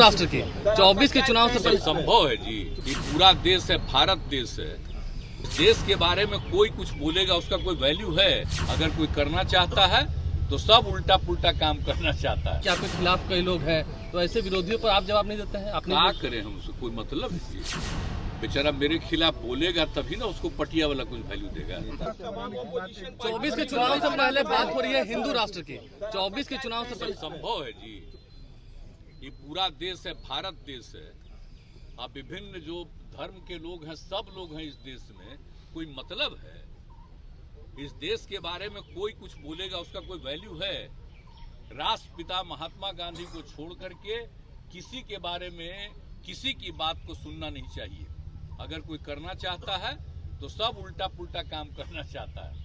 राष्ट्र के 24 के चुनाव से पहले संभव है जी। ये पूरा देश है, भारत देश है। देश के बारे में कोई कुछ बोलेगा उसका कोई वैल्यू है? अगर कोई करना चाहता है तो सब उल्टा पुल्टा काम करना चाहता है। क्या आपके खिलाफ कई लोग हैं, तो ऐसे विरोधियों पर आप जवाब नहीं देते हैं? आपने क्या करें हम, उससे कोई मतलब नहीं। बेचारा मेरे खिलाफ बोलेगा तभी ना उसको पटिया वाला कुछ वैल्यू देगा। 24 के चुनाव से पहले बात हो रही है हिंदू राष्ट्र की। 24 के चुनाव से पहले संभव है जी। ये पूरा देश है, भारत देश है। अब विभिन्न जो धर्म के लोग हैं, सब लोग हैं इस देश में। कोई मतलब है? इस देश के बारे में कोई कुछ बोलेगा उसका कोई वैल्यू है? राष्ट्रपिता महात्मा गांधी को छोड़ करके किसी के बारे में किसी की बात को सुनना नहीं चाहिए। अगर कोई करना चाहता है तो सब उल्टा पुल्टा काम करना चाहता है,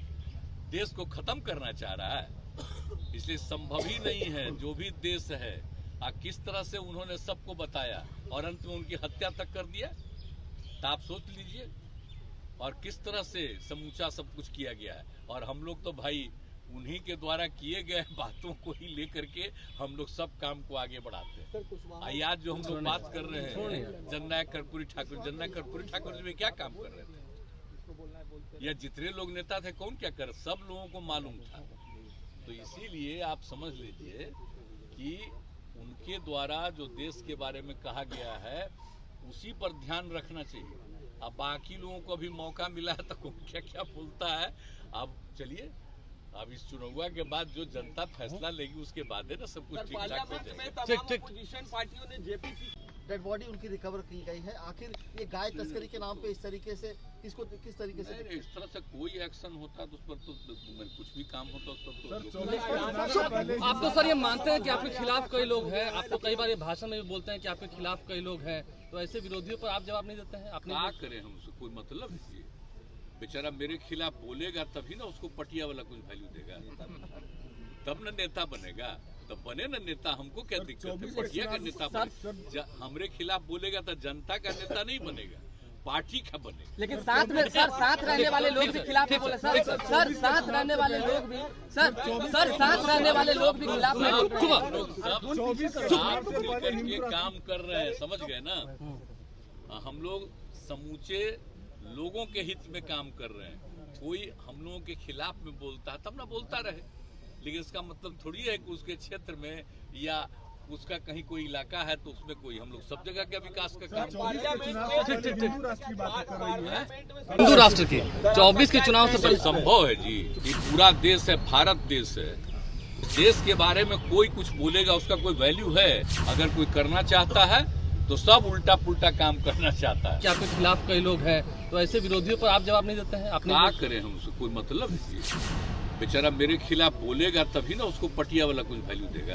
देश को खत्म करना चाह रहा है। इसलिए संभव ही नहीं है। जो भी देश है, किस तरह से उन्होंने सबको बताया और अंत में उनकी हत्या तक कर दिया, तो आप सोच लीजिए। और किस तरह से समूचा सब कुछ किया गया है। और हम लोग तो भाई उन्हीं के द्वारा किए गए बातों को ही लेकर के हम लोग सब काम को आगे बढ़ाते हैं। आज जो हम लोग बात कर रहे हैं जननायक कर्पूरी ठाकुर, जननायक कर्पूरी ठाकुर जी में क्या काम कर रहे थे? या जितने लोग नेता थे कौन क्या कर, सब लोगों को मालूम था। तो इसीलिए आप समझ लीजिए कि उनके द्वारा जो देश के बारे में कहा गया है उसी पर ध्यान रखना चाहिए। अब बाकी लोगों को भी मौका मिला है तो कौन क्या क्या बोलता है। अब चलिए, अब इस चुनाव के बाद जो जनता फैसला लेगी उसके बाद है ना सब कुछ ठीक ठाक हो जाएगा। अपोजिशन पार्टियों ने जेपीसी डेड बॉडी उनकी रिकवर की गई है। आखिर ये गाय तस्करी के नाम पे इस तरीके से किस तरीके से इस तरह से कोई एक्शन होता तो उस पर तो कुछ भी काम होता उस पर तो। आप तो सर ये मानते हैं कि आपके खिलाफ कई लोग हैं, आप तो कई बार ये भाषण में भी बोलते हैं कि आपके खिलाफ कई लोग हैं, तो ऐसे विरोधियों पर आप जवाब नहीं देते हैं? आपने क्या करें हम, उससे कोई मतलब नहीं। बेचारा मेरे खिलाफ बोलेगा तभी ना उसको पटिया वाला कुछ वैल्यू देगा, तब न नेता बनेगा। तो बने ना नेता, हमको क्या दिक्कत है? पटिया का नेता बने। हमरे खिलाफ बोलेगा तो जनता का नेता नहीं बनेगा, पार्टी का बनेगा। लेकिन साथ में सर साथ रहने वाले लोग भी खिलाफ नहीं बोले सर साथ रहने वाले लोग भी सर साथ रहने वाले लोग भी खिलाफ नहीं। सब मिलकर के काम कर रहे हैं, समझ गए ना? हम लोग समूचे लोगों के हित में काम कर रहे हैं। कोई हम लोगों के खिलाफ में बोलता है तब ना बोलता रहे, लेकिन इसका मतलब थोड़ी है कि उसके क्षेत्र में या उसका कहीं कोई इलाका है तो उसमें कोई, हम लोग सब जगह के विकास का काम। हिंदू राष्ट्र के 24 के चुनाव से पहले संभव है जी। ये पूरा देश है, भारत देश है। देश के बारे में कोई कुछ बोलेगा उसका कोई वैल्यू है? अगर कोई करना चाहता है तो सब उल्टा पुल्टा काम करना चाहता है। क्या आपके खिलाफ कई लोग हैं, तो ऐसे विरोधियों पर आप जवाब नहीं देते हैं? आपने क्या करें हम, उससे कोई मतलब नहीं। बेचारा मेरे खिलाफ बोलेगा तभी ना उसको पटिया वाला कुछ वैल्यू देगा।